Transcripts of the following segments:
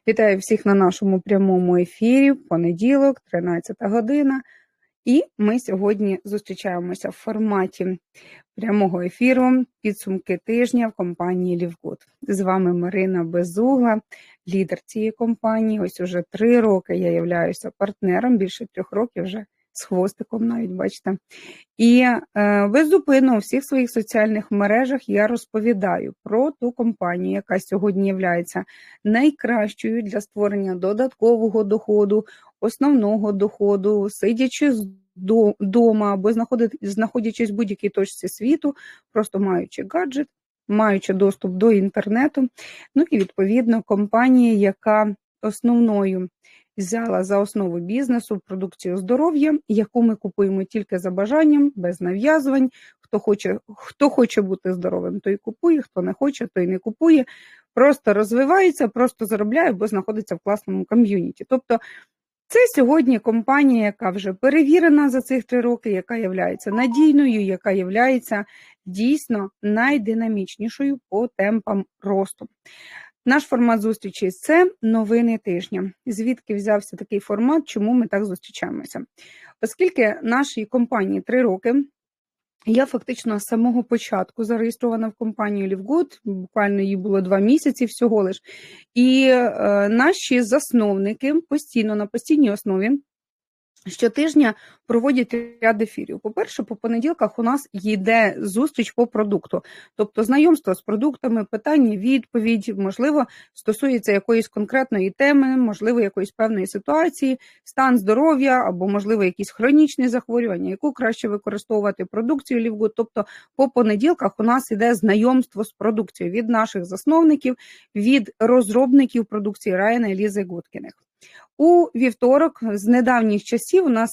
Вітаю всіх на нашому прямому ефірі, понеділок, 13 година. І ми сьогодні зустрічаємося в форматі прямого ефіру «Підсумки тижня» в компанії Лівгуд. З вами Марина Безугла, лідер цієї компанії. Ось уже 3 роки я являюся партнером, більше 3 років вже з хвостиком навіть, бачите. І беззупинно у всіх своїх соціальних мережах я розповідаю про ту компанію, яка сьогодні є найкращою для створення додаткового доходу, основного доходу, сидячи вдома або знаходячись в будь-якій точці світу, просто маючи гаджет, маючи доступ до інтернету. Ну і відповідно компанія, яка основною взяла за основу бізнесу продукцію здоров'я, яку ми купуємо тільки за бажанням, без нав'язувань. Хто хоче бути здоровим, той купує, хто не хоче, той не купує. Просто розвивається, просто заробляє, бо знаходиться в класному ком'юніті. Тобто це сьогодні компанія, яка вже перевірена за цих 3 роки, яка є надійною, яка є дійсно найдинамічнішою по темпам росту. Наш формат зустрічі – це новини тижня. Звідки взявся такий формат, чому ми так зустрічаємося? Оскільки нашій компанії 3 роки, я фактично з самого початку зареєстрована в компанію Лівгуд, буквально їй було 2 місяці всього лиш, і наші засновники постійно, на постійній основі, щотижня проводять ряд ефірів. По-перше, по понеділках у нас йде зустріч по продукту, тобто знайомство з продуктами, питання, відповідь, можливо, стосується якоїсь конкретної теми, можливо, якоїсь певної ситуації, стан здоров'я або, можливо, якісь хронічні захворювання, яку краще використовувати продукцію Лівгуд. Тобто по понеділках у нас йде знайомство з продукцією від наших засновників, від розробників продукції Райана і Лізи Гудкіних. У вівторок, з недавніх часів, у нас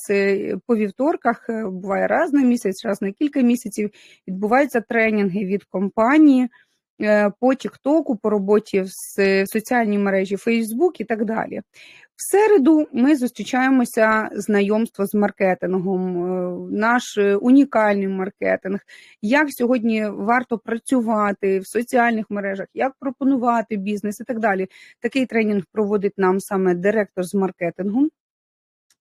по вівторках, буває раз на місяць, раз на кілька місяців, відбуваються тренінги від компанії по Тіктоку, по роботі в соціальній мережі Facebook і так далі. В середу ми зустрічаємося знайомство з маркетингом, наш унікальний маркетинг, як сьогодні варто працювати в соціальних мережах, як пропонувати бізнес і так далі. Такий тренінг проводить нам саме директор з маркетингу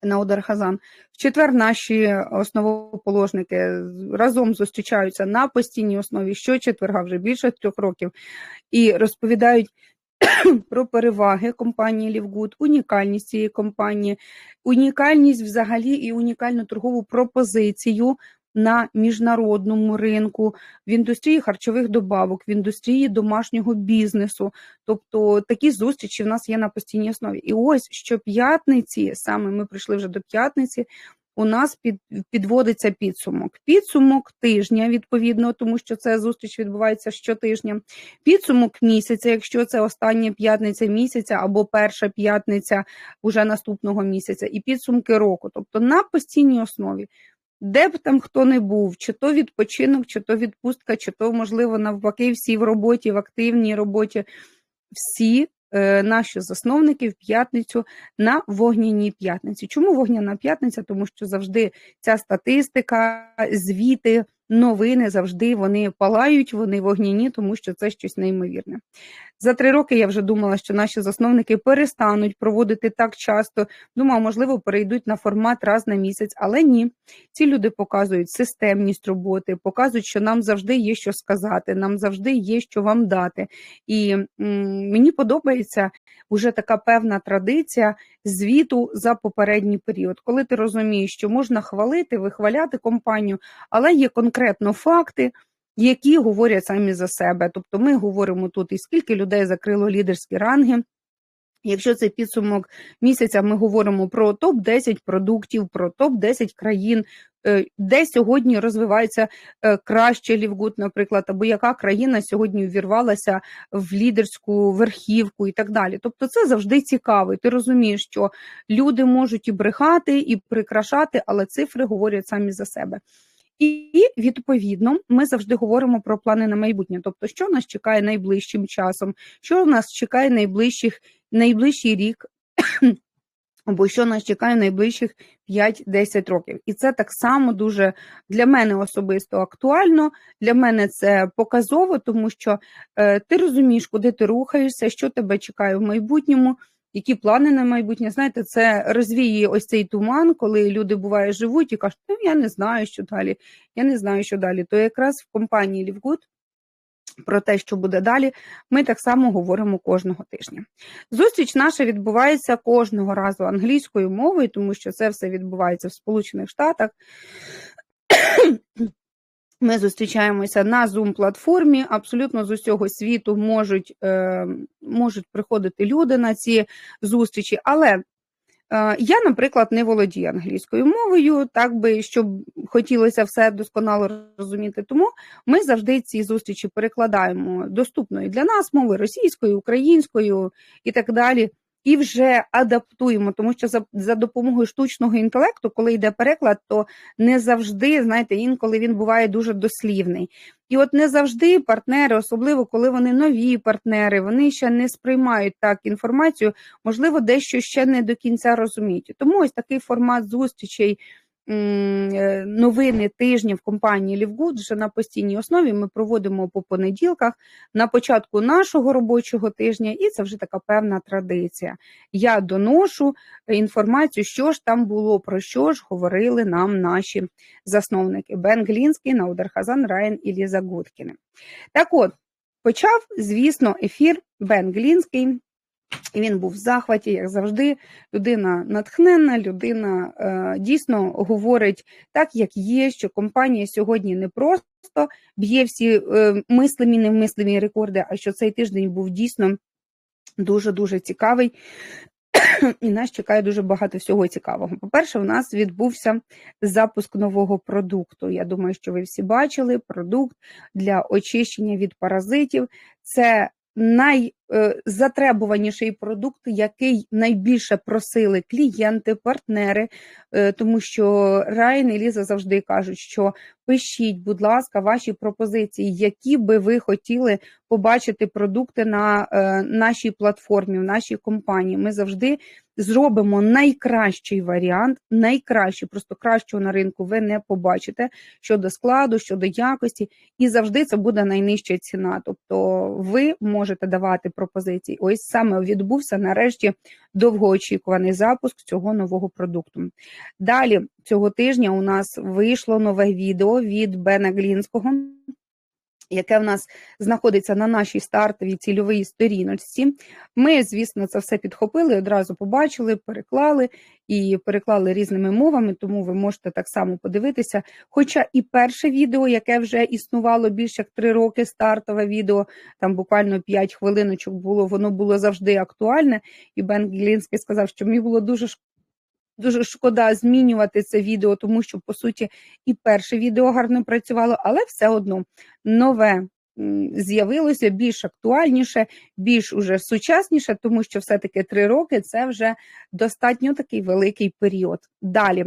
Наудер Хазан. В четвер наші основоположники разом зустрічаються на постійній основі щочетверга вже більше 3 років і розповідають про переваги компанії Лівгуд, унікальність цієї компанії, унікальність взагалі і унікальну торгову пропозицію на міжнародному ринку, в індустрії харчових добавок, в індустрії домашнього бізнесу. Тобто такі зустрічі в нас є на постійній основі. І ось щоп'ятниці, саме ми прийшли вже до п'ятниці, у нас підводиться підсумок. Підсумок тижня, відповідно, тому що ця зустріч відбувається щотижня. Підсумок місяця, якщо це остання п'ятниця місяця або перша п'ятниця уже наступного місяця. І підсумки року. Тобто на постійній основі. Де б там хто не був, чи то відпочинок, чи то відпустка, чи то, можливо, навпаки, всі в роботі, в активній роботі, всі наші засновники в п'ятницю на вогняній п'ятниці. Чому вогняна п'ятниця? Тому що завжди ця статистика, звіти, новини, завжди вони палають, вони вогняні, тому що це щось неймовірне. За 3 роки я вже думала, що наші засновники перестануть проводити так часто. Думала, можливо, перейдуть на формат раз на місяць, але ні. Ці люди показують системність роботи, показують, що нам завжди є що сказати, нам завжди є що вам дати. І мені подобається вже така певна традиція звіту за попередній період. Коли ти розумієш, що можна хвалити, вихваляти компанію, але є конкретно факти, які говорять самі за себе. Тобто ми говоримо тут і скільки людей закрило лідерські ранги. Якщо це підсумок місяця, ми говоримо про топ-10 продуктів, про топ-10 країн, де сьогодні розвивається краще Лівгуд, наприклад, або яка країна сьогодні увірвалася в лідерську верхівку і так далі. Тобто це завжди цікаво. Ти розумієш, що люди можуть і брехати, і прикрашати, але цифри говорять самі за себе. І, відповідно, ми завжди говоримо про плани на майбутнє. Тобто, що нас чекає найближчим часом, що нас чекає найближчий рік. або що нас чекає найближчих 5-10 років. І це так само дуже для мене особисто актуально, для мене це показово, тому що ти розумієш, куди ти рухаєшся, що тебе чекає в майбутньому, які плани на майбутнє. Знаєте, це розвіює ось цей туман, коли люди, буває, живуть і кажуть, ну, я не знаю, що далі, я не знаю, що далі. То якраз в компанії Livegood про те, що буде далі, ми так само говоримо кожного тижня. Зустріч наша відбувається кожного разу англійською мовою, тому що це все відбувається в Сполучених Штатах. Ми зустрічаємося на Zoom-платформі, абсолютно з усього світу можуть приходити люди на ці зустрічі, але я, наприклад, не володію англійською мовою, так би, щоб хотілося все досконало розуміти. Тому ми завжди ці зустрічі перекладаємо доступною для нас мовою російською, українською і так далі. І вже адаптуємо, тому що за допомогою штучного інтелекту, коли йде переклад, то не завжди, знаєте, інколи він буває дуже дослівний. І от не завжди партнери, особливо коли вони нові партнери, вони ще не сприймають так інформацію, можливо, дещо ще не до кінця розуміють. Тому ось такий формат зустрічей, новини тижня в компанії Livegood вже на постійній основі ми проводимо по понеділках на початку нашого робочого тижня, і це вже така певна традиція. Я доношу інформацію, що ж там було, про що ж говорили нам наші засновники Бен Глінський, Наудер Хазан, Райан і Ліза Гудкіни. Так от, почав, звісно, ефір Бен Глінський. І він був в захваті, як завжди, людина натхненна, людина дійсно говорить так, як є, що компанія сьогодні не просто б'є всі мислимі, невмислимі рекорди, а що цей тиждень був дійсно дуже-дуже цікавий. І нас чекає дуже багато всього цікавого. По-перше, у нас відбувся запуск нового продукту. Я думаю, що ви всі бачили, продукт для очищення від паразитів. Це найзатребуваніший продукт, який найбільше просили клієнти, партнери, тому що Райан і Ліза завжди кажуть, що пишіть, будь ласка, ваші пропозиції, які би ви хотіли побачити продукти на нашій платформі, в нашій компанії. Ми завжди зробимо найкращий варіант, найкращий, просто кращого на ринку ви не побачите щодо складу, щодо якості, і завжди це буде найнижча ціна. Тобто ви можете давати пропозиції. Ось саме відбувся нарешті довгоочікуваний запуск цього нового продукту. Далі цього тижня у нас вийшло нове відео від Бена Глінського, яке в нас знаходиться на нашій стартовій цільовій сторіночці. Ми, звісно, це все підхопили, одразу побачили, переклали різними мовами, тому ви можете так само подивитися. Хоча і перше відео, яке вже існувало більше як 3 роки, стартове відео, там буквально 5 хвилиночок було, воно було завжди актуальне. І Бен Глінський сказав, що мені було дуже шкода змінювати це відео, тому що, по суті, і перше відео гарно працювало, але все одно нове з'явилося, більш актуальніше, більш уже сучасніше, тому що все-таки 3 роки – це вже достатньо такий великий період. Далі.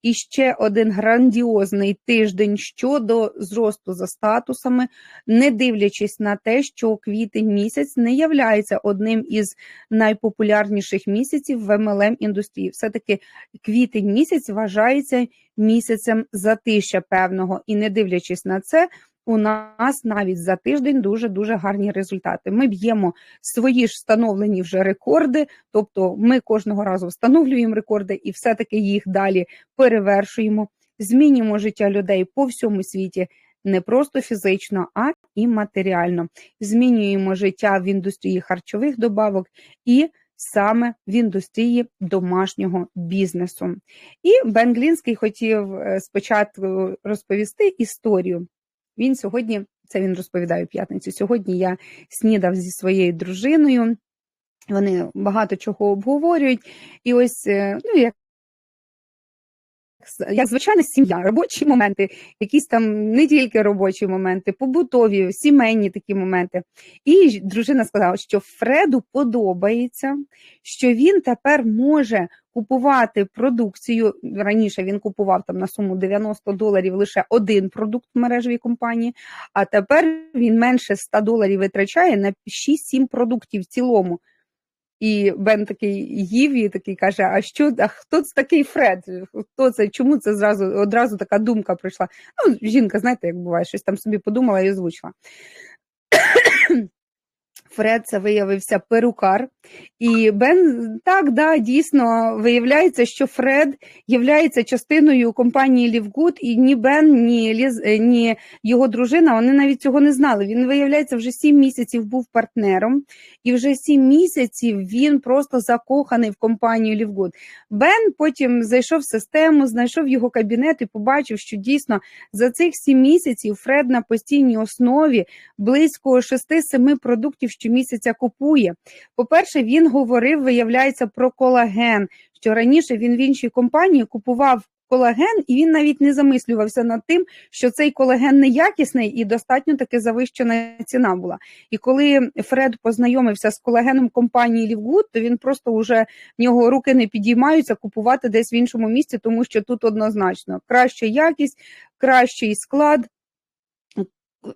І ще один грандіозний тиждень щодо зросту за статусами, не дивлячись на те, що квітень місяць не являється одним із найпопулярніших місяців в MLM-індустрії. Все-таки квітень місяць вважається місяцем затища певного, і не дивлячись на це, у нас навіть за тиждень дуже-дуже гарні результати. Ми б'ємо свої ж встановлені вже рекорди, тобто ми кожного разу встановлюємо рекорди і все-таки їх далі перевершуємо. Змінюємо життя людей по всьому світі не просто фізично, а і матеріально. Змінюємо життя в індустрії харчових добавок і саме в індустрії домашнього бізнесу. І Бен Глінський хотів спочатку розповісти історію. Він сьогодні, це він розповідає у п'ятницю, сьогодні я снідав зі своєю дружиною, вони багато чого обговорюють, і ось, як звичайна сім'я, робочі моменти, якісь там не тільки робочі моменти, побутові, сімейні такі моменти. І дружина сказала, що Фреду подобається, що він тепер може купувати продукцію, раніше він купував там на суму $90 лише один продукт в мережевій компанії, а тепер він менше $100 витрачає на 6-7 продуктів в цілому. І Бен такий їв і такий каже, а хто це такий Фред? Хто це? Чому це одразу така думка прийшла? Ну, жінка, знаєте, як буває, щось там собі подумала і озвучила. Фред це виявився перукар, і Бен, дійсно, виявляється, що Фред є частиною компанії Лівгуд, і ні Бен, ні його дружина, вони навіть цього не знали. Він, виявляється, вже 7 місяців був партнером, і вже 7 місяців він просто закоханий в компанію Лівгуд. Бен потім зайшов в систему, знайшов його кабінет і побачив, що дійсно за цих 7 місяців Фред на постійній основі близько 6-7 продуктів щомісяця купує. По-перше, він говорив, виявляється, про колаген, що раніше він в іншій компанії купував колаген, і він навіть не замислювався над тим, що цей колаген неякісний і достатньо таки завищена ціна була. І коли Фред познайомився з колагеном компанії Лівгуд, то він просто вже, в нього руки не підіймаються купувати десь в іншому місці, тому що тут однозначно краща якість, кращий склад,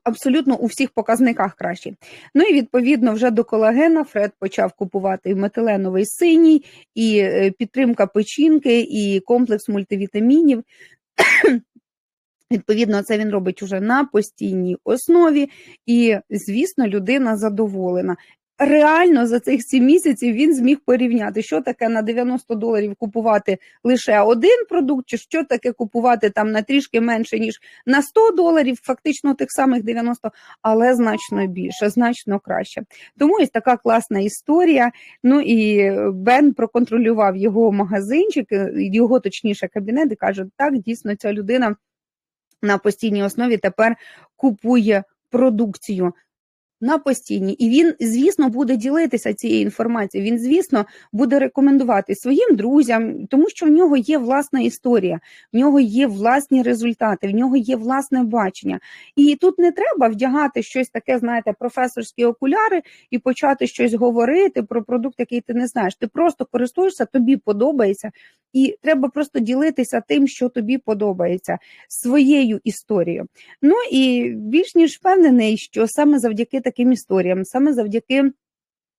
абсолютно у всіх показниках кращі. Ну і відповідно вже до колагена Фред почав купувати і метиленовий синій, і підтримка печінки, і комплекс мультивітамінів. Відповідно, це він робить уже на постійній основі, і, звісно, людина задоволена. Реально за цих 7 місяців він зміг порівняти, що таке на $90 купувати лише один продукт, чи що таке купувати там на трішки менше, ніж на $100, фактично тих самих 90, але значно більше, значно краще. Тому ось така класна історія. Ну і Бен проконтролював його магазинчик, його точніше кабінет, і каже, так, дійсно ця людина на постійній основі тепер купує продукцію на постійній. І він, звісно, буде ділитися цією інформацією, він, звісно, буде рекомендувати своїм друзям, тому що в нього є власна історія, в нього є власні результати, в нього є власне бачення. І тут не треба вдягати щось таке, знаєте, професорські окуляри і почати щось говорити про продукт, який ти не знаєш. Ти просто користуєшся, тобі подобається, і треба просто ділитися тим, що тобі подобається, своєю історією. Ну і більш ніж впевнений, що саме завдяки таким історіям, саме завдяки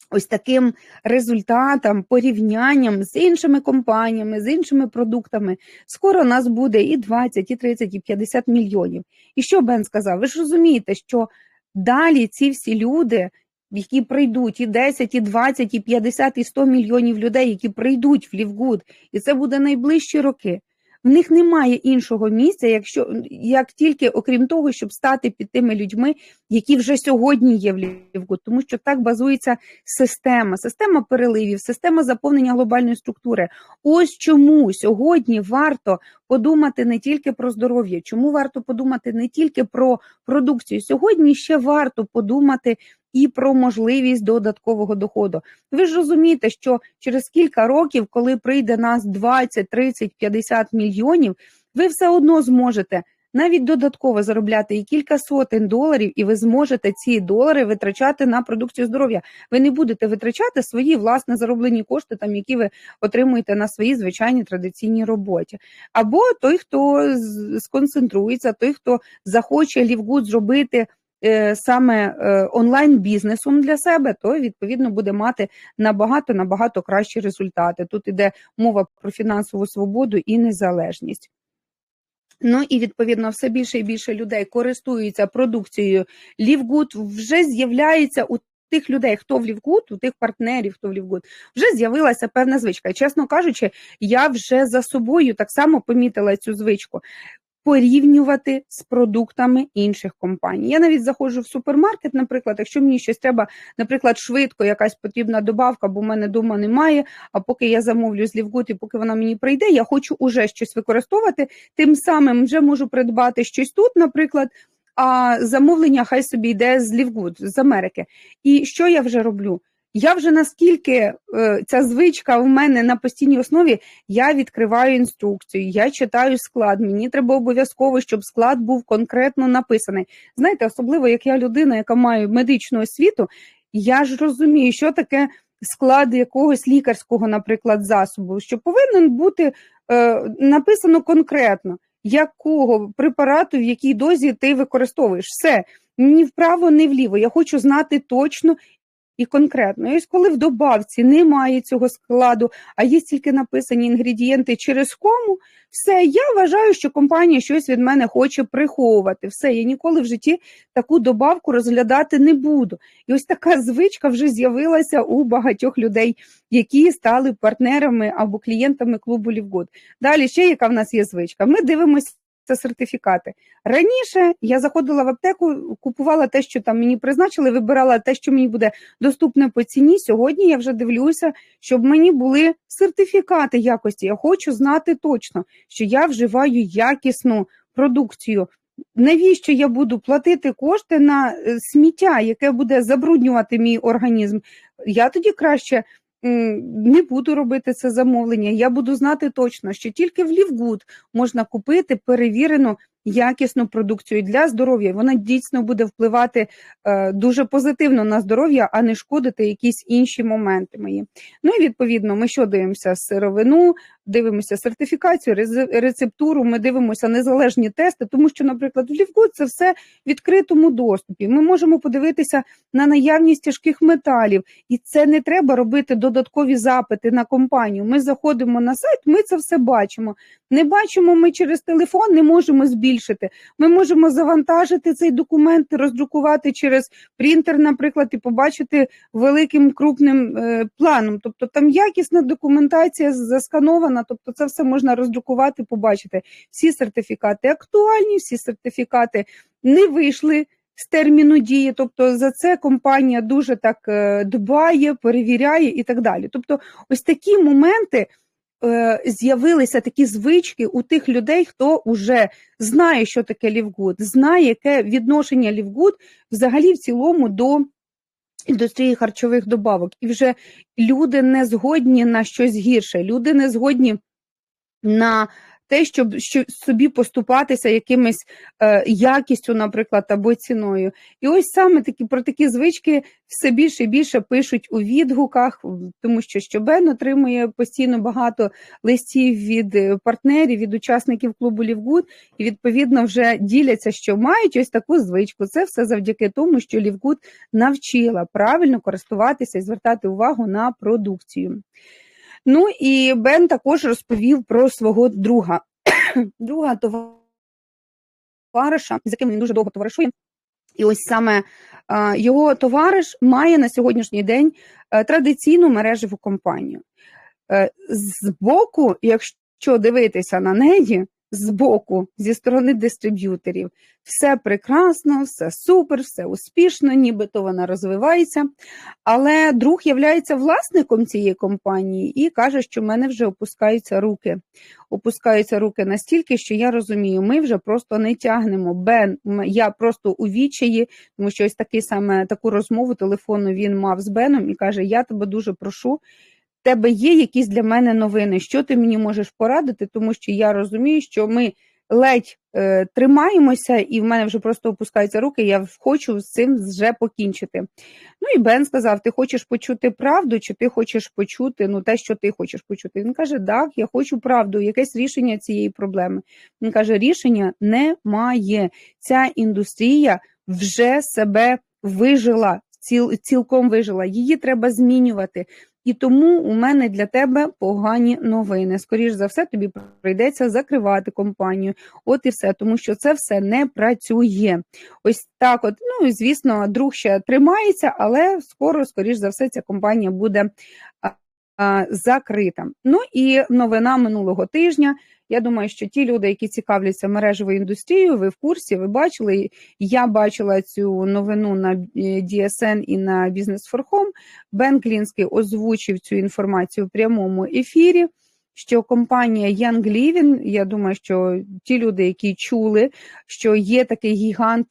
ось таким результатам, порівнянням з іншими компаніями, з іншими продуктами, скоро нас буде і 20, і 30, і 50 мільйонів. І що Бен сказав? Ви ж розумієте, що далі ці всі люди, які прийдуть, і 10, і 20, і 50, і 100 мільйонів людей, які прийдуть в Лівгуд, і це буде найближчі роки, в них немає іншого місця, як тільки, окрім того, щоб стати під тими людьми, які вже сьогодні є в Лівгуд. Тому що так базується система переливів, система заповнення глобальної структури. Ось чому сьогодні варто подумати не тільки про здоров'я, чому варто подумати не тільки про продукцію. Сьогодні ще варто подумати і про можливість додаткового доходу. Ви ж розумієте, що через кілька років, коли прийде нас 20, 30, 50 мільйонів, ви все одно зможете навіть додатково заробляти і кілька сотень доларів, і ви зможете ці долари витрачати на продукцію здоров'я. Ви не будете витрачати свої власне зароблені кошти, там, які ви отримуєте на своїй звичайній традиційній роботі. Або той, хто сконцентрується, той, хто захоче Лівгуд зробити саме онлайн-бізнесом для себе, то, відповідно, буде мати набагато кращі результати. Тут іде мова про фінансову свободу і незалежність. Ну і, відповідно, все більше і більше людей користуються продукцією Лівгуд, вже з'являється у тих людей, хто в Лівгуд, у тих партнерів, хто в Лівгуд, вже з'явилася певна звичка. Чесно кажучи, я вже за собою так само помітила цю звичку. Порівнювати з продуктами інших компаній. Я навіть заходжу в супермаркет, наприклад, якщо мені щось треба, наприклад, швидко, якась потрібна добавка, бо в мене вдома немає, а поки я замовлю з Лівгуд і поки вона мені прийде, я хочу уже щось використовувати, тим самим вже можу придбати щось тут, наприклад, а замовлення хай собі йде з Лівгуд, з Америки. І що я вже роблю? Я вже наскільки ця звичка в мене на постійній основі, я відкриваю інструкцію, я читаю склад, мені треба обов'язково, щоб склад був конкретно написаний. Знаєте, особливо, як я людина, яка має медичну освіту, я ж розумію, що таке склад якогось лікарського, наприклад, засобу, що повинен бути написано конкретно, якого препарату, в якій дозі ти використовуєш. Все, ні вправо, ні вліво. Я хочу знати точно і конкретно. І ось коли в добавці немає цього складу, а є тільки написані цього складу, а є тільки написані інгредієнти через кому, все, я вважаю, що компанія щось від мене хоче приховувати. Все, я ніколи в житті таку добавку розглядати не буду. І ось така звичка вже з'явилася у багатьох людей, які стали партнерами або клієнтами клубу Лівгуд. Далі ще яка в нас є звичка? Ми дивимося сертифікати. Раніше я заходила в аптеку, купувала те, що там мені призначили, вибирала те, що мені буде доступне по ціні. Сьогодні я вже дивлюся, щоб мені були сертифікати якості. Я хочу знати точно, що я вживаю якісну продукцію. Навіщо я буду платити кошти на сміття, яке буде забруднювати мій організм? Я тоді краще не буду робити це замовлення. Я буду знати точно, що тільки в Лівгуд можна купити перевірену якісну продукцію для здоров'я. Вона дійсно буде впливати дуже позитивно на здоров'я, а не шкодити якісь інші моменти мої. Ну і відповідно ми що дивимося? Сировину, дивимося сертифікацію, рецептуру, ми дивимося незалежні тести, тому що, наприклад, в Лівгуд це все в відкритому доступі. Ми можемо подивитися на наявність тяжких металів, і це не треба робити додаткові запити на компанію. Ми заходимо на сайт, ми це все бачимо. Не бачимо ми через телефон, не можемо збільшити. Ми можемо завантажити цей документ, роздрукувати через принтер, наприклад, і побачити великим крупним планом. Тобто там якісна документація засканована, тобто це все можна роздрукувати, побачити. Всі сертифікати актуальні, всі сертифікати не вийшли з терміну дії, тобто за це компанія дуже так дбає, перевіряє і так далі. Тобто ось такі моменти, з'явилися такі звички у тих людей, хто вже знає, що таке Лівгуд, знає, яке відношення Лівгуд взагалі в цілому до індустрії харчових добавок. І вже люди не згодні на щось гірше, люди не згодні на те, щоб собі поступатися якимось якістю, наприклад, або ціною. І ось саме про такі звички все більше і більше пишуть у відгуках, тому що Бен отримує постійно багато листів від партнерів, від учасників клубу Лівгуд, і відповідно вже діляться, що мають ось таку звичку. Це все завдяки тому, що Лівгуд навчила правильно користуватися і звертати увагу на продукцію. Ну і Бен також розповів про свого друга товариша, з яким він дуже довго товаришує. І ось саме його товариш має на сьогоднішній день традиційну мережеву компанію. Збоку, якщо дивитися на неї, збоку, зі сторони дистриб'юторів, все прекрасно, все супер, все успішно, нібито вона розвивається, але друг являється власником цієї компанії і каже, що в мене вже опускаються руки. Опускаються руки настільки, що я розумію, ми вже просто не тягнемо. Бен, я просто у відчаї, тому що ось таку розмову телефонну він мав з Беном і каже, я тебе дуже прошу, тебе є якісь для мене новини, що ти мені можеш порадити, тому що я розумію, що ми ледь тримаємося, і в мене вже просто опускаються руки, я хочу з цим вже покінчити. Ну і Бен сказав, ти хочеш почути правду, чи ти хочеш почути те, що ти хочеш почути? Він каже, так, я хочу правду, якесь рішення цієї проблеми. Він каже, рішення немає. Ця індустрія вже себе вижила, цілком вижила, її треба змінювати. І тому у мене для тебе погані новини. Скоріш за все, тобі прийдеться закривати компанію. От і все, тому що це все не працює. Ось так от, ну і звісно, друг ще тримається, але скоро, скоріш за все, ця компанія буде закрита. Ну і новина минулого тижня. Я думаю, що ті люди, які цікавляться мережевою індустрією, ви в курсі, ви бачили, я бачила цю новину на DSN і на Business for Home. Бен Клінський озвучив цю інформацію в прямому ефірі, що компанія Young Living, я думаю, що ті люди, які чули, що є такий гігант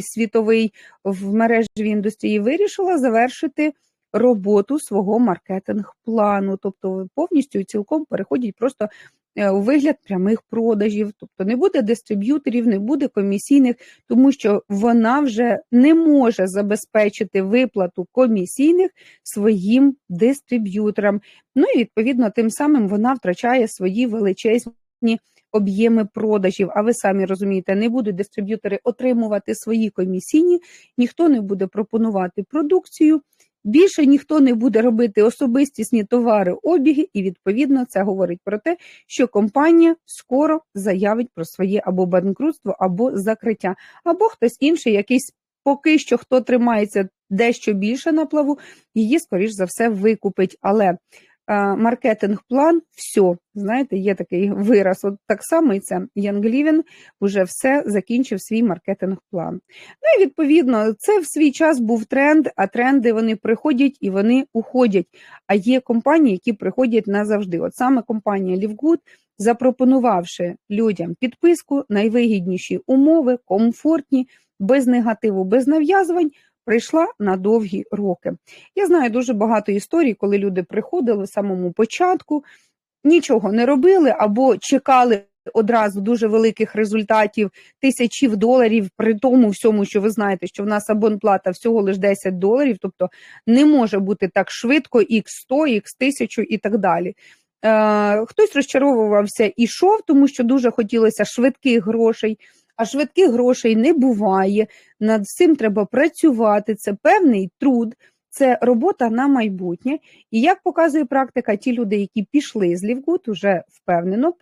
світовий в мережевій індустрії, вирішила завершити роботу свого маркетинг-плану, тобто повністю і цілком переходять просто у вигляд прямих продажів, тобто не буде дистриб'юторів, не буде комісійних, тому що вона вже не може забезпечити виплату комісійних своїм дистриб'юторам. Ну і відповідно тим самим вона втрачає свої величезні об'єми продажів, а ви самі розумієте, не будуть дистриб'ютори отримувати свої комісійні, ніхто не буде пропонувати продукцію, Більше ніхто не буде робити особистісні товари обіги, і відповідно це говорить про те, що компанія скоро заявить про своє або банкрутство, або закриття, або хтось інший, якийсь поки що хто тримається дещо більше на плаву, її, скоріш за все, викупить. Але маркетинг-план, все, знаєте, є такий вираз, от так само і це Young Living вже все закінчив свій маркетинг-план. Ну і відповідно, це в свій час був тренд, а тренди вони приходять і вони уходять. А є компанії, які приходять назавжди. От саме компанія Livgood, запропонувавши людям підписку, найвигідніші умови, комфортні, без негативу, без нав'язувань, прийшла на довгі роки. Я знаю дуже багато історій, коли люди приходили в самому початку, нічого не робили або чекали одразу дуже великих результатів, тисячів доларів, при тому всьому, що ви знаєте, що в нас абонплата всього лише $10, тобто не може бути так швидко, X100, X1000 і так далі. Хтось розчаровувався і йшов, тому що дуже хотілося швидких грошей, а швидких грошей не буває, над цим треба працювати, це певний труд, це робота на майбутнє. І як показує практика, ті люди, які пішли з Livgood, вже впевнено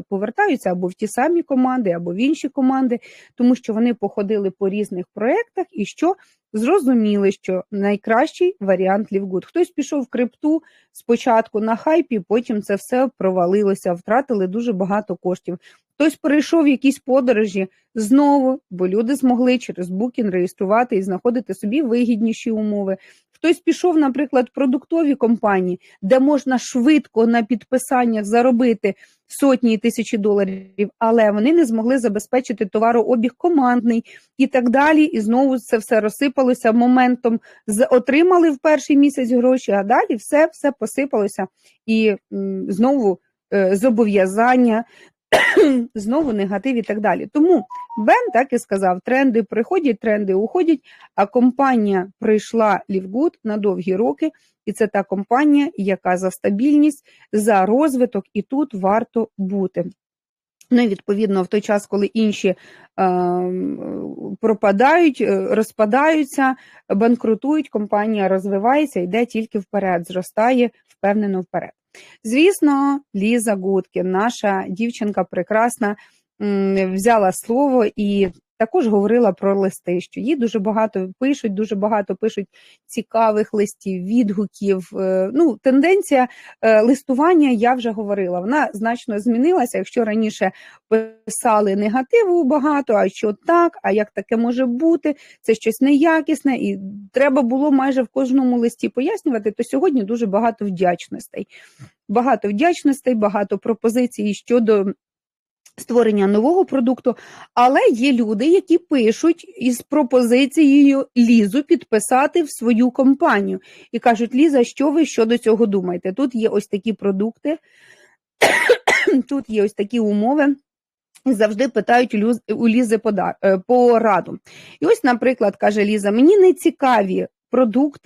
повертаються або в ті самі команди, або в інші команди, тому що вони походили по різних проєктах і що зрозуміли, що найкращий варіант Livgood. Хтось пішов в крипту спочатку на хайпі, потім це все провалилося, втратили дуже багато коштів. Хтось перейшов в якісь подорожі знову, бо люди змогли через Booking реєструвати і знаходити собі вигідніші умови. Хтось пішов, наприклад, в продуктові компанії, де можна швидко на підписаннях заробити сотні і тисячі доларів, але вони не змогли забезпечити товарообіг командний і так далі. І знову це все розсипалося моментом, отримали в перший місяць гроші, а далі все посипалося. І знову зобов'язання, знову негатив і так далі. Тому Бен так і сказав, тренди приходять, тренди уходять, а компанія прийшла Livgood на довгі роки, і це та компанія, яка за стабільність, за розвиток, і тут варто бути. Ну і відповідно в той час, коли інші пропадають, розпадаються, банкрутують, компанія розвивається, йде тільки вперед, зростає впевнено вперед. Звісно, Ліза Гудкін, наша дівчинка прекрасна, взяла слово і також говорила про листи, що їй дуже багато пишуть цікавих листів, відгуків. Ну, тенденція листування, я вже говорила, вона значно змінилася. Якщо раніше писали негативу багато, а що так, а як таке може бути, це щось неякісне, і треба було майже в кожному листі пояснювати, то сьогодні дуже багато вдячностей. Багато пропозицій щодо створення нового продукту, але є люди, які пишуть із пропозицією Лізу підписати в свою компанію. І кажуть, Ліза, що ви щодо цього думаєте? Тут є ось такі продукти, тут є ось такі умови. І завжди питають у Лізи пораду. І ось, наприклад, каже Ліза, мені не цікаві продукт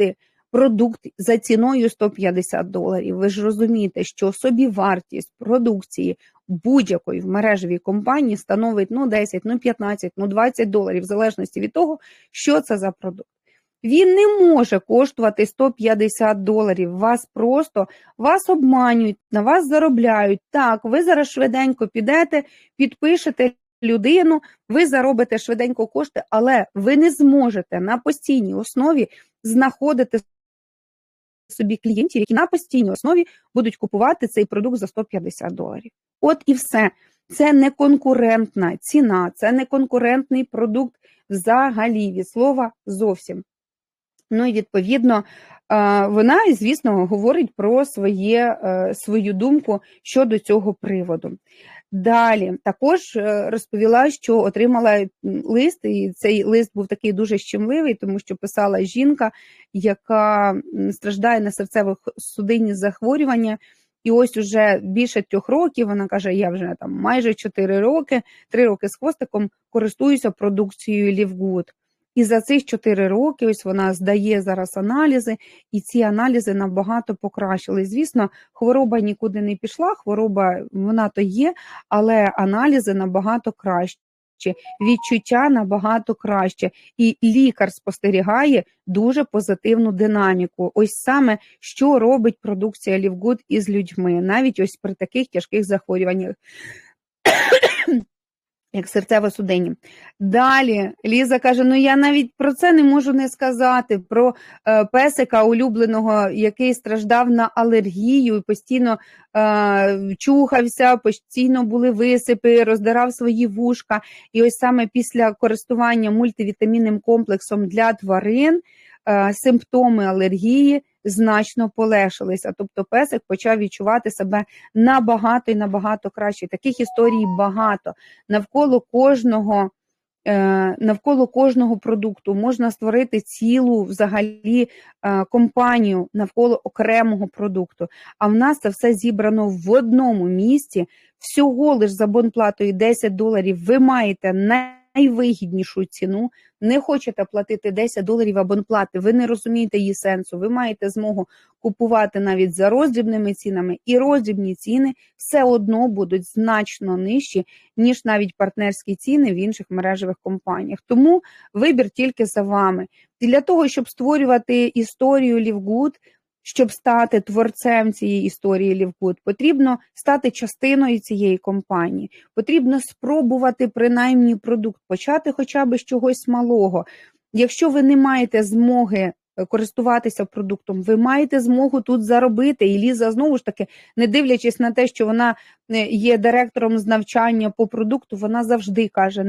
за ціною $150. Ви ж розумієте, що собівартість продукції будь-якої в мережевій компанії становить 10, 15, $20, в залежності від того, що це за продукт. Він не може коштувати $150. Вас обманюють, на вас заробляють. Так, ви зараз швиденько підете, підпишете людину, ви заробите швиденько кошти, але ви не зможете на постійній основі знаходити собі клієнтів, які на постійній основі будуть купувати цей продукт за $150. От і все. Це не конкурентна ціна, це не конкурентний продукт взагалі, від слова зовсім. Ну і відповідно вона, звісно, говорить про свою думку щодо цього приводу. Далі також розповіла, що отримала лист, і цей лист був такий дуже щемливий, тому що писала жінка, яка страждає на серцево-судинні захворювання, і ось уже більше 3 років, вона каже, я вже там майже 4 роки, 3 роки з хвостиком користуюся продукцією Livgood. І за цих 4 роки ось вона здає зараз аналізи, і ці аналізи набагато покращили. Звісно, хвороба нікуди не пішла, хвороба вона то є, але аналізи набагато кращі. краще, відчуття набагато краще. І лікар спостерігає дуже позитивну динаміку. Ось саме, що робить продукція Live із людьми, навіть ось при таких тяжких захворюваннях, як серцево-судинні. Далі Ліза каже, ну я навіть про це не можу не сказати, про песика улюбленого, який страждав на алергію і постійно чухався, постійно були висипи, роздирав свої вушка. І ось саме після користування мультивітамінним комплексом для тварин симптоми алергії значно полегшилися. Тобто песик почав відчувати себе набагато і набагато краще. Таких історій багато. Навколо кожного продукту можна створити цілу взагалі компанію навколо окремого продукту. А в нас це все зібрано в одному місці. Всього лиш за абонплатою $10 ви маєте найвигіднішу ціну. Не хочете платити $10 абонплати, ви не розумієте її сенсу, ви маєте змогу купувати навіть за роздрібними цінами, і роздрібні ціни все одно будуть значно нижчі, ніж навіть партнерські ціни в інших мережевих компаніях. Тому вибір тільки за вами. І для того, щоб створювати історію Live, щоб стати творцем цієї історії Live, потрібно стати частиною цієї компанії. Потрібно спробувати принаймні продукт, почати хоча б з чогось малого. Якщо ви не маєте змоги користуватися продуктом, ви маєте змогу тут заробити. І Ліза, знову ж таки, не дивлячись на те, що вона є директором з навчання по продукту, вона завжди каже,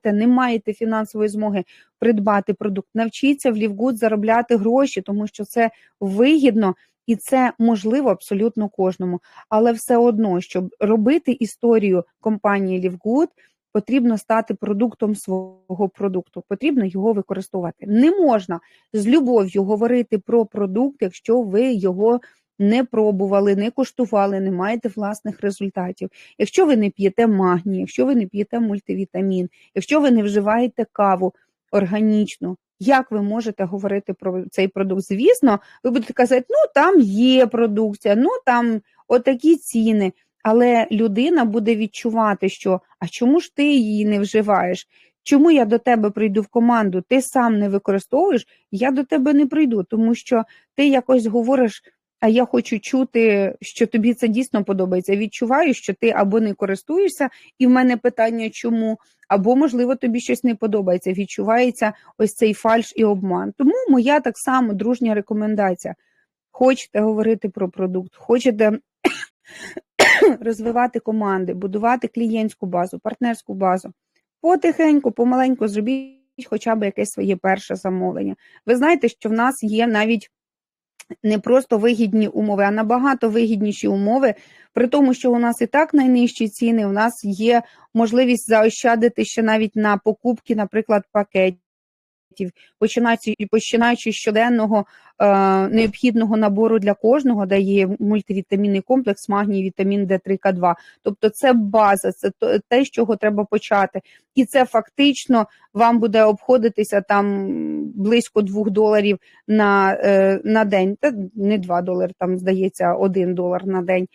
не маєте фінансової змоги придбати продукт. Навчіться в Live заробляти гроші, тому що це вигідно і це можливо абсолютно кожному. Але все одно, щоб робити історію компанії Live, потрібно стати продуктом свого продукту, потрібно його використовувати. Не можна з любов'ю говорити про продукт, якщо ви його не пробували, не куштували, не маєте власних результатів. Якщо ви не п'єте магній, якщо ви не п'єте мультивітамін, якщо ви не вживаєте каву органічну, як ви можете говорити про цей продукт? Звісно, ви будете казати, ну там є продукція, ну там отакі ціни. Але людина буде відчувати, що а чому ж ти її не вживаєш? Чому я до тебе прийду в команду, ти сам не використовуєш, я до тебе не прийду, тому що ти якось говориш, а я хочу чути, що тобі це дійсно подобається. Відчуваю, що ти або не користуєшся, і в мене питання чому, або, можливо, тобі щось не подобається. Відчувається ось цей фальш і обман. Тому моя так само дружня рекомендація. Хочете говорити про продукт, хочете розвивати команди, будувати клієнтську базу, партнерську базу. Потихеньку, помаленьку зробіть хоча б якесь своє перше замовлення. Ви знаєте, що в нас є навіть не просто вигідні умови, а набагато вигідніші умови, при тому, що у нас і так найнижчі ціни, у нас є можливість заощадити ще навіть на покупки, наприклад, пакетів, починаючи з щоденного необхідного набору для кожного, де є мультивітамінний комплекс, магній, вітамін D3, К2. Тобто це база, це те, з чого треба почати. І це фактично вам буде обходитися там близько $2 на день, та не $2, там здається $1 на день.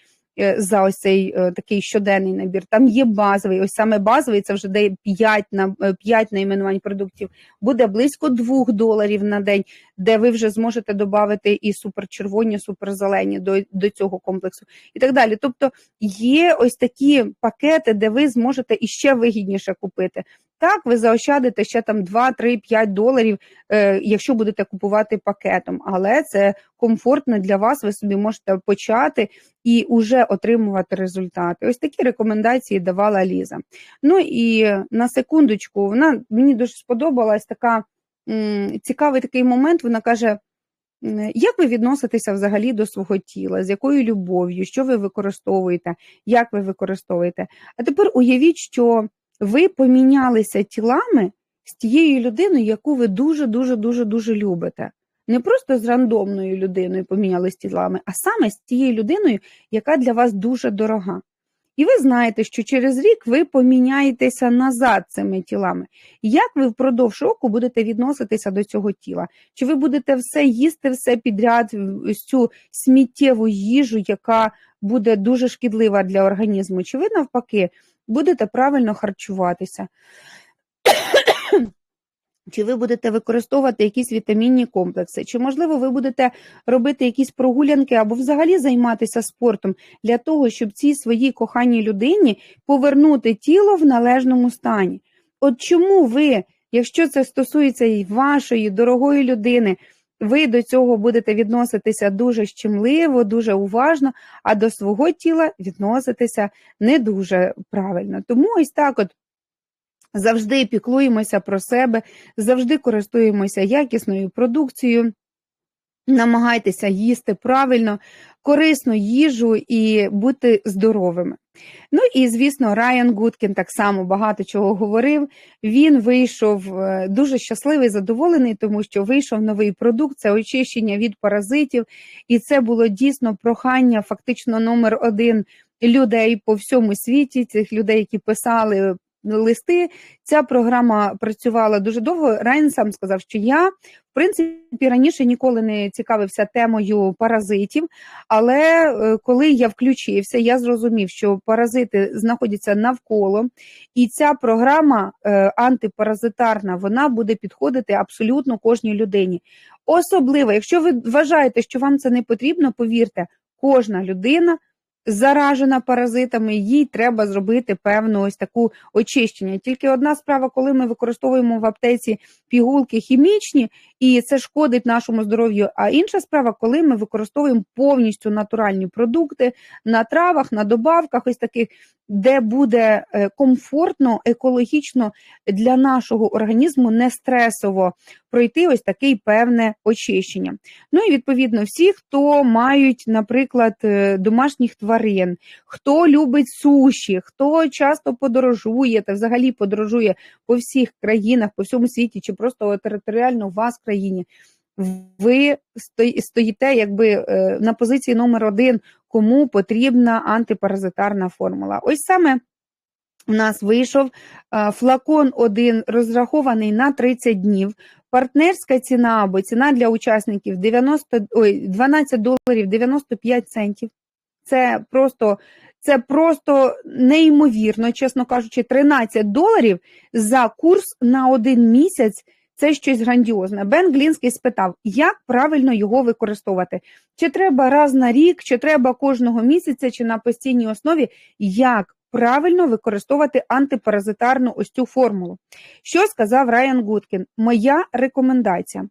За ось цей такий щоденний набір. Там є базовий, ось саме базовий, це вже де 5 найменувань продуктів, буде близько $2 на день, де ви вже зможете додати і суперчервоні, суперзелені до цього комплексу і так далі. Тобто є ось такі пакети, де ви зможете іще вигідніше купити. Так, ви заощадите ще там 2, 3, $5, якщо будете купувати пакетом, але це комфортно для вас, ви собі можете почати і вже отримувати результати. Ось такі рекомендації давала Ліза. Ну і на секундочку, мені дуже сподобалась така цікавий такий момент, вона каже, як ви відноситеся взагалі до свого тіла, з якою любов'ю, що ви використовуєте, як ви використовуєте. А тепер уявіть, що ви помінялися тілами з тією людиною, яку ви дуже любите. Не просто з рандомною людиною помінялися тілами, а саме з тією людиною, яка для вас дуже дорога. І ви знаєте, що через рік ви поміняєтеся назад цими тілами. Як ви впродовж року будете відноситися до цього тіла? Чи ви будете все їсти, все підряд, ось цю сміттєву їжу, яка буде дуже шкідлива для організму? Чи ви навпаки будете правильно харчуватися. Чи ви будете використовувати якісь вітамінні комплекси, чи, можливо, ви будете робити якісь прогулянки або взагалі займатися спортом для того, щоб цій своїй коханій людині повернути тіло в належному стані. От чому ви, якщо це стосується і вашої дорогої людини, ви до цього будете відноситися дуже щемливо, дуже уважно, а до свого тіла відноситися не дуже правильно. Тому ось так от, завжди піклуємося про себе, завжди користуємося якісною продукцією, намагайтеся їсти правильно, корисну їжу і бути здоровими. Ну і, звісно, Райан Гудкін так само багато чого говорив. Він вийшов дуже щасливий, задоволений, тому що вийшов новий продукт, це очищення від паразитів. І це було дійсно прохання фактично номер 1 людей по всьому світі, цих людей, які писали листи. Ця програма працювала дуже довго. Райан сам сказав, що я, в принципі, раніше ніколи не цікавився темою паразитів, але коли я включився, я зрозумів, що паразити знаходяться навколо, і ця програма антипаразитарна, вона буде підходити абсолютно кожній людині. Особливо, якщо ви вважаєте, що вам це не потрібно, повірте, кожна людина заражена паразитами, їй треба зробити певну ось таку очищення. Тільки одна справа, коли ми використовуємо в аптеці пігулки хімічні, і це шкодить нашому здоров'ю, а інша справа, коли ми використовуємо повністю натуральні продукти на травах, на добавках, ось таких, де буде комфортно, екологічно для нашого організму, не стресово пройти ось таке певне очищення. Ну і відповідно всі, хто мають, наприклад, домашніх тварин, хто любить суші, хто часто подорожує та взагалі подорожує по всіх країнах, по всьому світі, чи просто територіально у вас в країні, ви стоїте якби на позиції номер 1, кому потрібна антипаразитарна формула. Ось саме у нас вийшов флакон 1, розрахований на 30 днів. Партнерська ціна або ціна для учасників $12.95. Це просто неймовірно, чесно кажучи, $13 за курс на 1 місяць. Це щось грандіозне. Бен Глінський спитав, як правильно його використовувати. Чи треба раз на рік, чи треба кожного місяця, чи на постійній основі. Як правильно використовувати антипаразитарну ось цю формулу. Що сказав Райан Гудкін? Моя рекомендація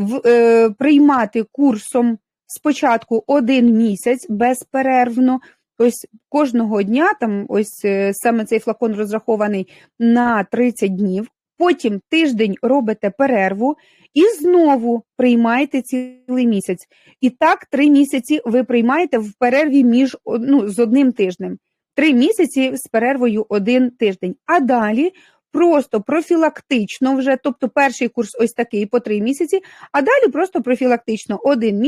– приймати курсом спочатку 1 місяць безперервно, ось кожного дня, там ось саме цей флакон розрахований на 30 днів, потім тиждень робите перерву і знову приймаєте цілий місяць. І так 3 місяці ви приймаєте в перерві з 1 тижнем. 3 місяці з перервою 1 тиждень. А далі просто профілактично вже, тобто перший курс ось такий по 3 місяці, а далі просто профілактично 1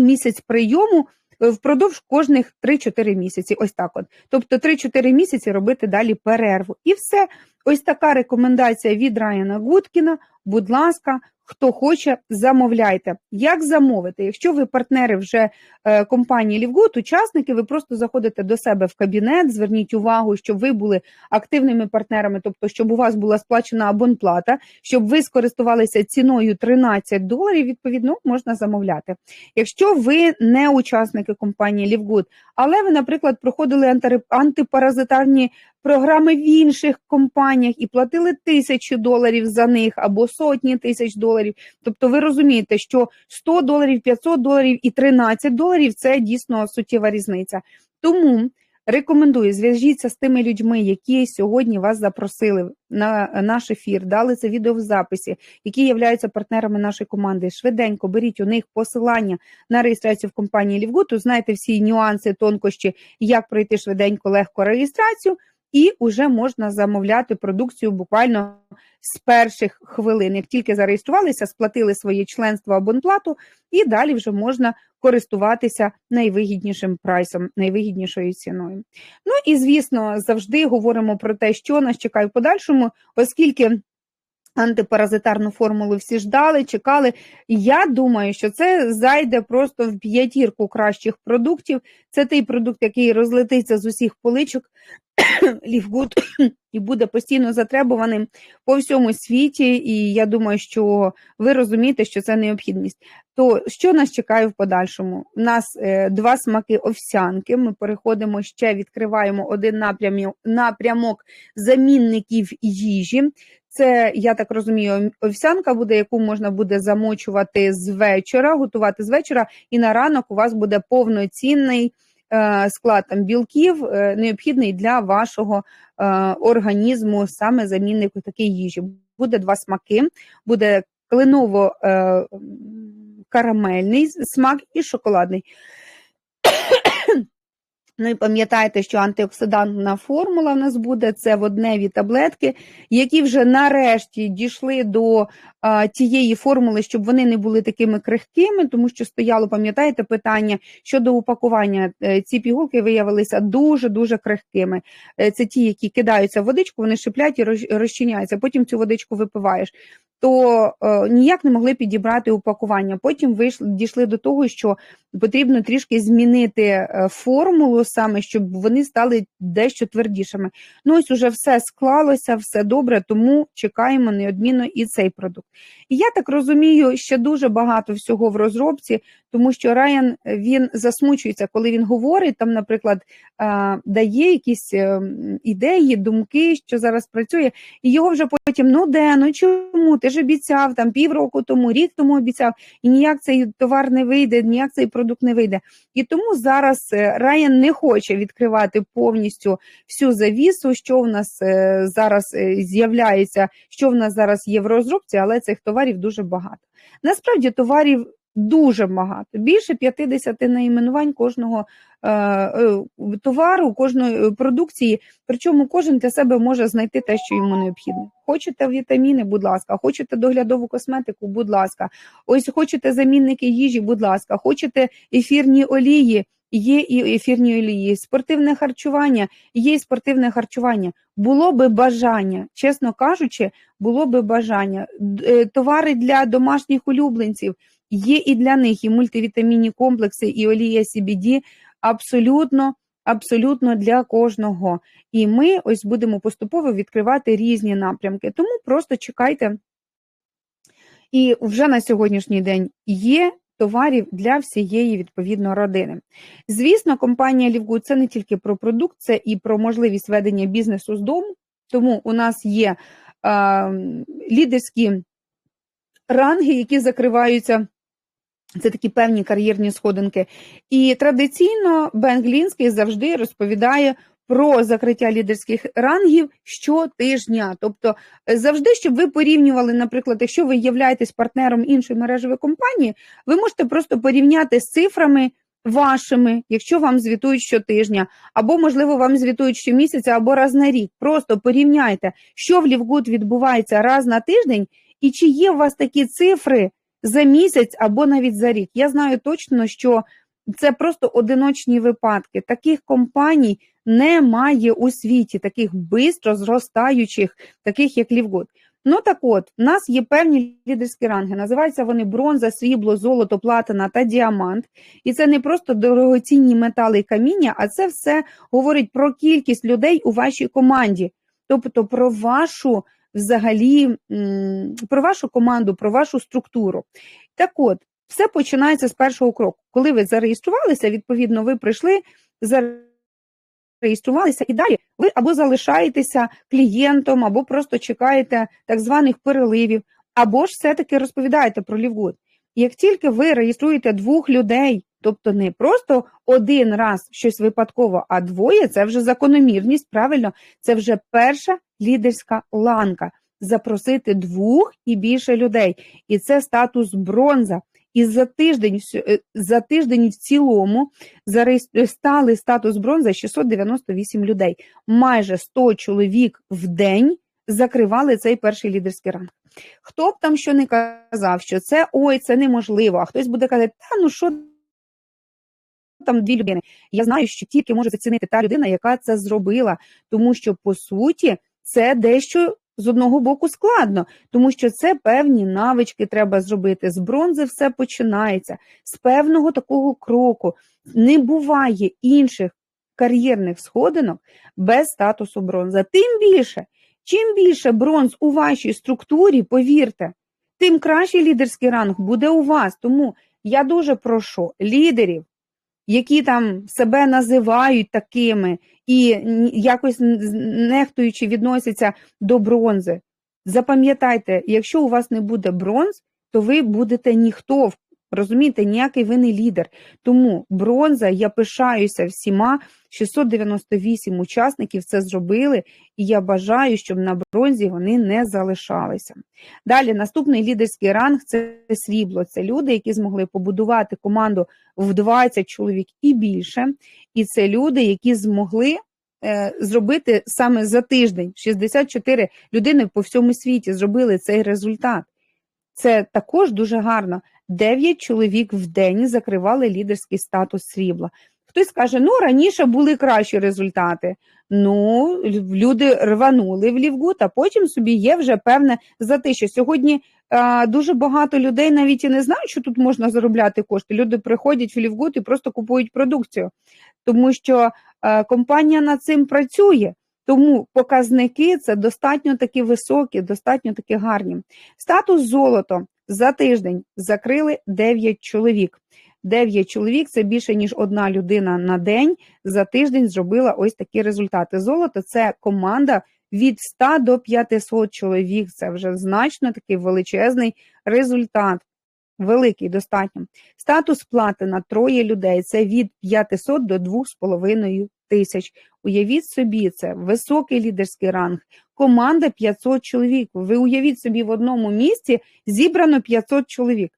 місяць прийому впродовж кожних 3-4 місяці. Ось так от. Тобто 3-4 місяці робити далі перерву. І все. Ось така рекомендація від Райана Гудкіна. Будь ласка, хто хоче, замовляйте. Як замовити? Якщо ви партнери вже компанії LiveGood, учасники, ви просто заходите до себе в кабінет, зверніть увагу, щоб ви були активними партнерами, тобто, щоб у вас була сплачена абонплата, щоб ви скористувалися ціною $13, відповідно, можна замовляти. Якщо ви не учасники компанії LiveGood, але ви, наприклад, проходили антипаразитарні програми в інших компаніях і платили $1000 за них або сотні тисяч доларів. Тобто ви розумієте, що $100, $500 і $13 – це дійсно суттєва різниця. Тому рекомендую, зв'яжіться з тими людьми, які сьогодні вас запросили на наш ефір, дали це відео в записі, які являються партнерами нашої команди. Швиденько беріть у них посилання на реєстрацію в компанії LiveGood, знаєте всі нюанси, тонкощі, як пройти швиденько, легко реєстрацію, і вже можна замовляти продукцію буквально з перших хвилин. Як тільки зареєструвалися, сплатили своє членство абонплату, і далі вже можна користуватися найвигіднішим прайсом, найвигіднішою ціною. Ну і, звісно, завжди говоримо про те, що нас чекає в подальшому, оскільки антипаразитарну формулу всі ждали, чекали. Я думаю, що це зайде просто в 5 кращих продуктів. Це той продукт, який розлетиться з усіх поличок Лівгуд і буде постійно затребуваним по всьому світі, і я думаю, що ви розумієте, що це необхідність. То що нас чекає в подальшому? У нас 2 смаки овсянки, ми переходимо ще, відкриваємо один напрямок замінників їжі. Це, я так розумію, овсянка буде, яку можна буде замочувати з вечора, готувати з вечора, і на ранок у вас буде повноцінний склад там білків, необхідний для вашого організму, саме заміннику такої їжі. Буде 2 смаки, буде кленово-карамельний смак і шоколадний. Ну і пам'ятайте, що антиоксидантна формула в нас буде, це водневі таблетки, які вже нарешті дійшли до тієї формули, щоб вони не були такими крихкими, тому що стояло, пам'ятаєте, питання щодо упакування. Ці пігулки виявилися дуже-дуже крихкими. Це ті, які кидаються в водичку, вони шиплять і розчиняються, потім цю водичку випиваєш. То ніяк не могли підібрати упакування. Потім дійшли до того, що потрібно трішки змінити формулу саме, щоб вони стали дещо твердішими. Ну ось уже все склалося, все добре, тому чекаємо неодмінно і цей продукт. І я так розумію, ще дуже багато всього в розробці, тому що Райан, він засмучується, коли він говорить, там, наприклад, дає якісь ідеї, думки, що зараз працює, і його вже потім, ну чому, ти ж обіцяв, там півроку тому, рік тому обіцяв, і ніяк цей товар не вийде, ніяк цей продукт не вийде. І тому зараз Райан не хоче відкривати повністю всю завісу, що в нас зараз з'являється, що в нас зараз є в розробці, але цих товарів дуже багато. Насправді товарів дуже багато, більше 50 найменувань кожного товару, кожної продукції, причому кожен для себе може знайти те, що йому необхідно. Хочете вітаміни, будь ласка, хочете доглядову косметику, будь ласка, ось хочете замінники їжі, будь ласка, хочете ефірні олії, є і ефірні олії, спортивне харчування, є і спортивне харчування. Було би бажання, чесно кажучи, було би бажання. Товари для домашніх улюбленців, є і для них і мультивітамінні комплекси, і олія CBD, абсолютно для кожного. І ми ось будемо поступово відкривати різні напрямки. Тому просто чекайте. І вже на сьогоднішній день є товарів для всієї, відповідно, родини. Звісно, компанія Livgood – це не тільки про продукт, це і про можливість ведення бізнесу з дому. Тому у нас є лідерські ранги, які закриваються. Це такі певні кар'єрні сходинки. І традиційно Бен Глінський завжди розповідає про закриття лідерських рангів щотижня. Тобто завжди, щоб ви порівнювали, наприклад, якщо ви являєтесь партнером іншої мережевої компанії, ви можете просто порівняти з цифрами вашими, якщо вам звітують щотижня, або, можливо, вам звітують щомісяця, або раз на рік. Просто порівняйте, що в Livgood відбувається раз на тиждень, і чи є у вас такі цифри за місяць або навіть за рік. Я знаю точно, що це просто одиночні випадки. Таких компаній немає у світі, таких швидко зростаючих, таких як Livgood. Ну так от, у нас є певні лідерські ранги. Називаються вони бронза, срібло, золото, платина та діамант. І це не просто дорогоцінні метали і каміння, а це все говорить про кількість людей у вашій команді. Тобто про вашу взагалі, про вашу команду, про вашу структуру. Так от, все починається з першого кроку. Коли ви зареєструвалися, відповідно, ви прийшли, зареєструвалися і далі ви або залишаєтеся клієнтом, або просто чекаєте так званих переливів, або ж все-таки розповідаєте про Livgood. Як тільки ви реєструєте 2 людей, тобто не просто один раз щось випадково, а 2 – це вже закономірність, правильно? Це вже перша лідерська ланка. Запросити 2 і більше людей. І це статус бронза. І за тиждень в цілому стали статус бронза 698 людей. Майже 100 чоловік в день закривали цей перший лідерський ранг. Хто б там що не казав, що це, це неможливо, а хтось буде казати, що там 2 людини. Я знаю, що тільки може зацінити та людина, яка це зробила, тому що, по суті, це дещо з одного боку складно, тому що це певні навички треба зробити. З бронзи все починається, з певного такого кроку. Не буває інших кар'єрних сходинок без статусу бронза. Тим більше, чим більше бронз у вашій структурі, повірте, тим кращий лідерський ранг буде у вас. Тому я дуже прошу лідерів, які там себе називають такими і якось нехтуючи відносяться до бронзи. Запам'ятайте, якщо у вас не буде бронз, то ви будете ніхто, розумієте, ніякий ви не лідер. Тому бронза, я пишаюся всіма, 698 учасників це зробили, і я бажаю, щоб на бронзі вони не залишалися. Далі, наступний лідерський ранг – це срібло. Це люди, які змогли побудувати команду в 20 чоловік і більше, і це люди, які змогли зробити саме за тиждень. 64 людини по всьому світі зробили цей результат. Це також дуже гарно. 9 чоловік в день закривали лідерський статус срібла. Хтось каже, ну, раніше були кращі результати. Ну, люди рванули в Лівгуд, а потім собі є вже певне затишя. Сьогодні дуже багато людей навіть і не знають, що тут можна заробляти кошти. Люди приходять в Лівгуд і просто купують продукцію. Тому що компанія над цим працює. Тому показники це достатньо таки високі, достатньо таки гарні. Статус золото за тиждень закрили 9 чоловік. 9 чоловік – це більше, ніж одна людина на день за тиждень зробила ось такі результати. Золото – це команда від 100 до 500 чоловік. Це вже значно такий величезний результат. Великий, достатньо. Статус платина – 3 людей. Це від 500 до 2,5 тисяч. Уявіть собі, це високий лідерський ранг. Команда 500 чоловік. Ви уявіть собі, в одному місці зібрано 500 чоловік.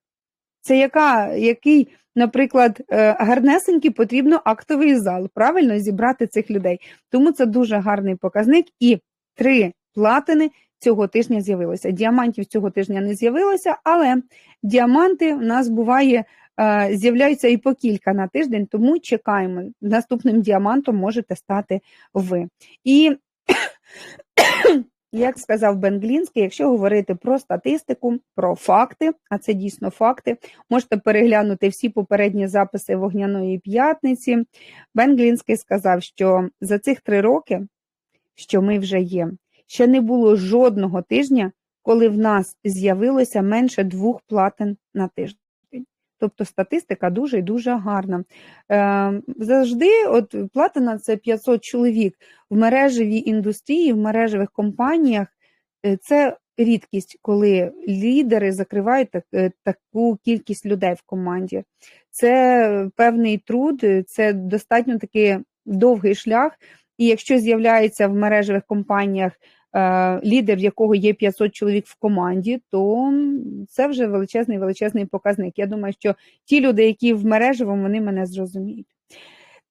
Це який, наприклад, гарнесенький потрібно актовий зал, правильно, зібрати цих людей. Тому це дуже гарний показник. І 3 платини цього тижня з'явилося. Діамантів цього тижня не з'явилося, але діаманти в нас буває, з'являються і по кілька на тиждень, тому чекаємо. Наступним діамантом можете стати ви. І, як сказав Бен Глінський, якщо говорити про статистику, про факти, а це дійсно факти, можете переглянути всі попередні записи «Вогняної п'ятниці». Бен Глінський сказав, що за цих 3 роки, що ми вже є, ще не було жодного тижня, коли в нас з'явилося менше 2 платин на тиждень. Тобто статистика дуже і дуже гарна. Завжди от платина – це 500 чоловік. В мережевій індустрії, в мережевих компаніях це рідкість, коли лідери закривають таку кількість людей в команді. Це певний труд, це достатньо такий довгий шлях. І якщо з'являється в мережевих компаніях лідер, в якого є 500 чоловік в команді, то це вже величезний показник. Я думаю, що ті люди, які в мережевому, вони мене зрозуміють.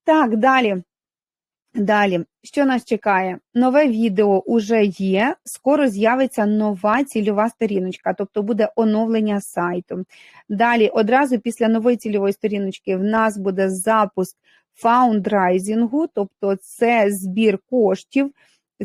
Так, далі. Що нас чекає? Нове відео уже є, скоро з'явиться нова цільова сторіночка, тобто буде оновлення сайту. Далі, одразу після нової цільової сторіночки в нас буде запуск фаундрайзінгу, тобто це збір коштів,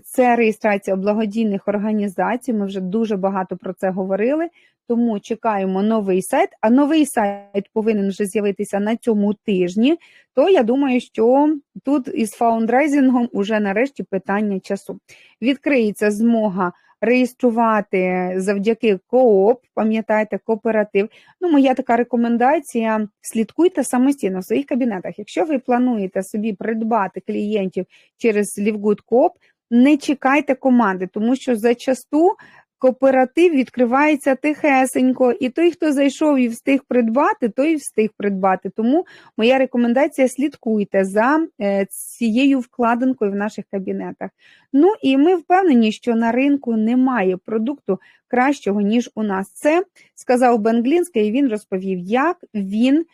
це реєстрація благодійних організацій, ми вже дуже багато про це говорили, тому чекаємо новий сайт, а новий сайт повинен вже з'явитися на цьому тижні, то я думаю, що тут із фаундрайзингом уже нарешті питання часу. Відкриється змога реєструвати завдяки КООП, пам'ятаєте, кооператив. Ну, моя така рекомендація, слідкуйте самостійно в своїх кабінетах. Якщо ви плануєте собі придбати клієнтів через Лівгуд КООП, не чекайте команди, тому що зачасту кооператив відкривається тихесенько, і той, хто зайшов і встиг придбати, той і встиг придбати. Тому моя рекомендація – слідкуйте за цією вкладинкою в наших кабінетах. Ну і ми впевнені, що на ринку немає продукту кращого, ніж у нас. Це сказав Бен Глінський, і він розповів, як він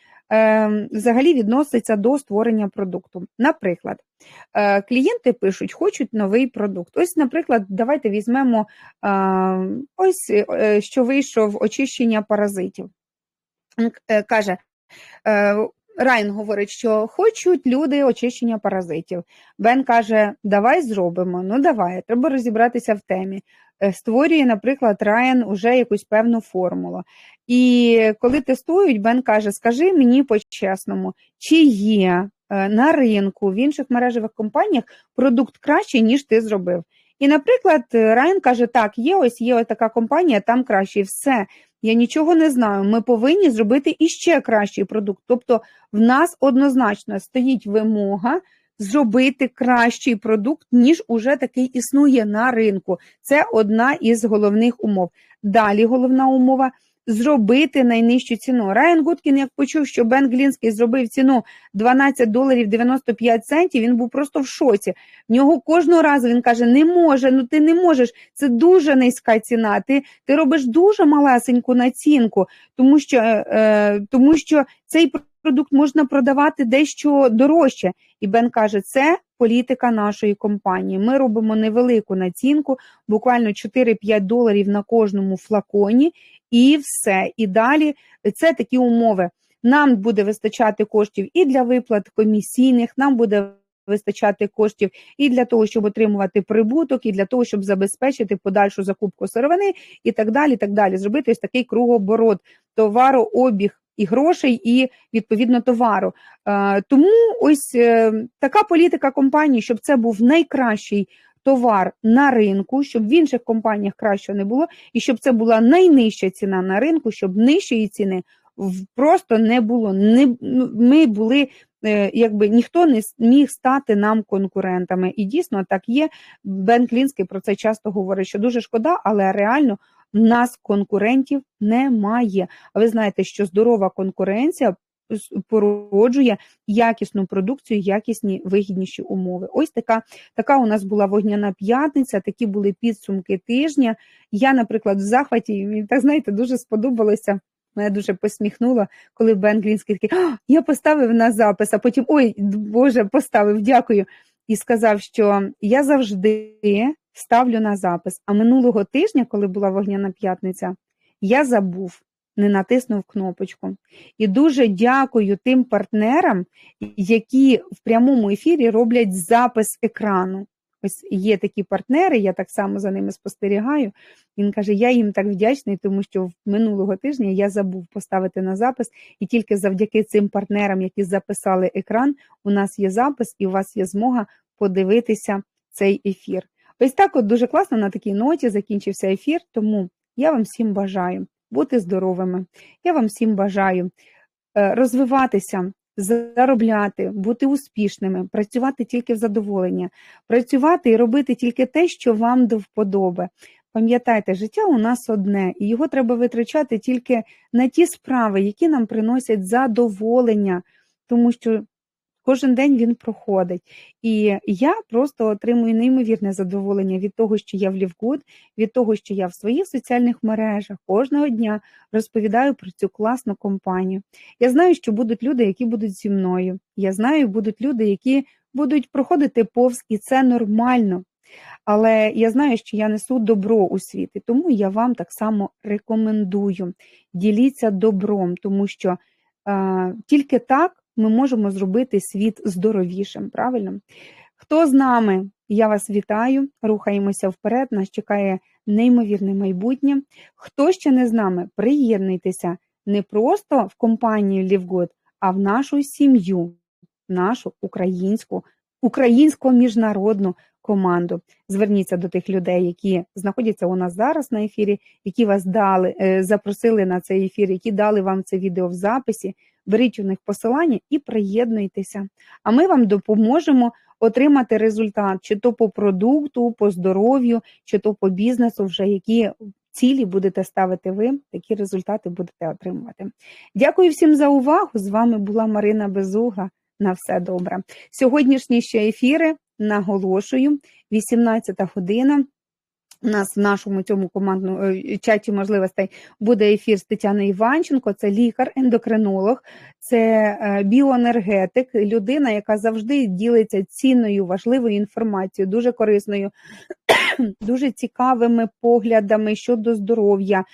взагалі відноситься до створення продукту. Наприклад, клієнти пишуть, хочуть новий продукт. Ось, наприклад, давайте візьмемо ось, що вийшов очищення паразитів. Каже, Райан говорить, що хочуть люди очищення паразитів. Бен каже, давай зробимо. Ну давай, треба розібратися в темі. Створює, наприклад, Райан уже якусь певну формулу. І коли тестують, Бен каже, скажи мені по-чесному, чи є на ринку, в інших мережевих компаніях продукт кращий, ніж ти зробив. І, наприклад, Райан каже, так, є ось така компанія, там краще, і все. Я нічого не знаю, ми повинні зробити іще кращий продукт. Тобто в нас однозначно стоїть вимога зробити кращий продукт, ніж уже такий існує на ринку. Це одна із головних умов. Далі головна умова – зробити найнижчу ціну. Райан Гудкін, як почув, що Бен Глінський зробив ціну $12.95, він був просто в шоці. В нього кожного разу він каже, не може, ти не можеш, це дуже низька ціна, ти робиш дуже малесеньку націнку, тому що цей продукт можна продавати дещо дорожче. І Бен каже, це політика нашої компанії. Ми робимо невелику націнку, буквально $4-5 на кожному флаконі, і все. І далі це такі умови. Нам буде вистачати коштів і для виплат комісійних, нам буде вистачати коштів і для того, щоб отримувати прибуток, і для того, щоб забезпечити подальшу закупку сировини і так далі, так далі. Зробити ось такий кругооборот товарообіг і грошей, і, відповідно, товару. Тому ось така політика компанії, щоб це був найкращий товар на ринку, щоб в інших компаніях краще не було, і щоб це була найнижча ціна на ринку, щоб нижчої ціни просто не було. Ми були, якби ніхто не міг стати нам конкурентами. І дійсно так є. Бен Глінський про це часто говорить, що дуже шкода, але реально в нас конкурентів немає. А ви знаєте, що здорова конкуренція породжує якісну продукцію, якісні вигідніші умови. Ось така у нас була вогняна п'ятниця, такі були підсумки тижня. Я, наприклад, в захваті, мені так, знаєте, дуже сподобалося, мене дуже посміхнуло, коли Бен Глінський такий, я поставив на запис, а потім, ой, Боже, поставив, дякую. І сказав, що я завжди ставлю на запис. А минулого тижня, коли була вогняна п'ятниця, я забув, не натиснув кнопочку. І дуже дякую тим партнерам, які в прямому ефірі роблять запис екрану. Ось є такі партнери, я так само за ними спостерігаю. Він каже, я їм так вдячний, тому що минулого тижня я забув поставити на запис, і тільки завдяки цим партнерам, які записали екран, у нас є запис і у вас є змога подивитися цей ефір. Ось так от дуже класно на такій ноті закінчився ефір, тому я вам всім бажаю бути здоровими, я вам всім бажаю розвиватися, заробляти, бути успішними, працювати тільки в задоволення, працювати і робити тільки те, що вам до вподоби. Пам'ятайте, життя у нас одне, і його треба витрачати тільки на ті справи, які нам приносять задоволення, тому що кожен день він проходить. І я просто отримую неймовірне задоволення від того, що я в LiveGood, від того, що я в своїх соціальних мережах кожного дня розповідаю про цю класну компанію. Я знаю, що будуть люди, які будуть зі мною. Я знаю, будуть люди, які будуть проходити повз, і це нормально. Але я знаю, що я несу добро у світ, і тому я вам так само рекомендую. Діліться добром, тому що тільки так ми можемо зробити світ здоровішим, правильно? Хто з нами? Я вас вітаю, рухаємося вперед, нас чекає неймовірне майбутнє. Хто ще не з нами, приєднуйтеся не просто в компанію LiveGood, а в нашу сім'ю, в нашу українсько-міжнародну команду. Зверніться до тих людей, які знаходяться у нас зараз на ефірі, які вас запросили на цей ефір, які дали вам це відео в записі. Беріть у них посилання і приєднуйтеся. А ми вам допоможемо отримати результат, чи то по продукту, по здоров'ю, чи то по бізнесу, вже які цілі будете ставити ви, такі результати будете отримувати. Дякую всім за увагу. З вами була Марина Безугла. На все добре. Сьогоднішні ще ефіри, наголошую, 18 година. У нас в нашому цьому командному чаті можливостей буде ефір з Тетяною Іванченко, це лікар-ендокринолог, це біоенергетик, людина, яка завжди ділиться цінною, важливою інформацією, дуже корисною, дуже цікавими поглядами щодо здоров'я,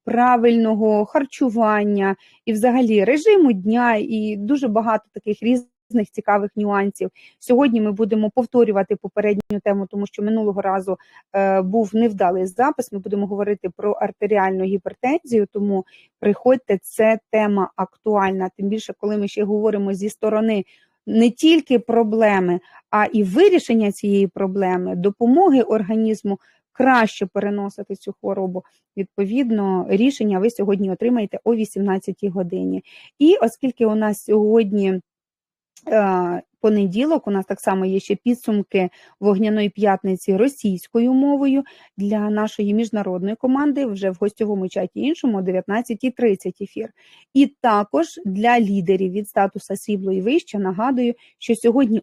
правильного харчування і взагалі режиму дня і дуже багато таких різних цікавих нюансів. Сьогодні ми будемо повторювати попередню тему, тому що минулого разу був невдалий запис. Ми будемо говорити про артеріальну гіпертензію, тому приходьте, це тема актуальна. Тим більше, коли ми ще говоримо зі сторони не тільки проблеми, а і вирішення цієї проблеми, допомоги організму краще переносити цю хворобу. Відповідно, рішення ви сьогодні отримаєте о 18 годині. І оскільки у нас сьогодні понеділок, у нас так само є ще підсумки Вогняної п'ятниці російською мовою для нашої міжнародної команди, вже в гостьовому чаті іншому о 19:30 ефір. І також для лідерів від статуса срібло і вище нагадую, що сьогодні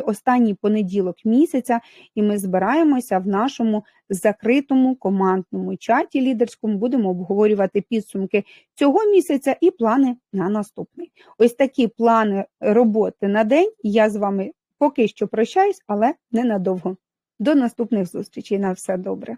останній понеділок місяця, і ми збираємося в нашому закритому командному чаті лідерському, будемо обговорювати підсумки цього місяця і плани на наступний. Ось такі плани роботи на день. Я з вами поки що прощаюсь, але ненадовго. До наступних зустрічей. На все добре.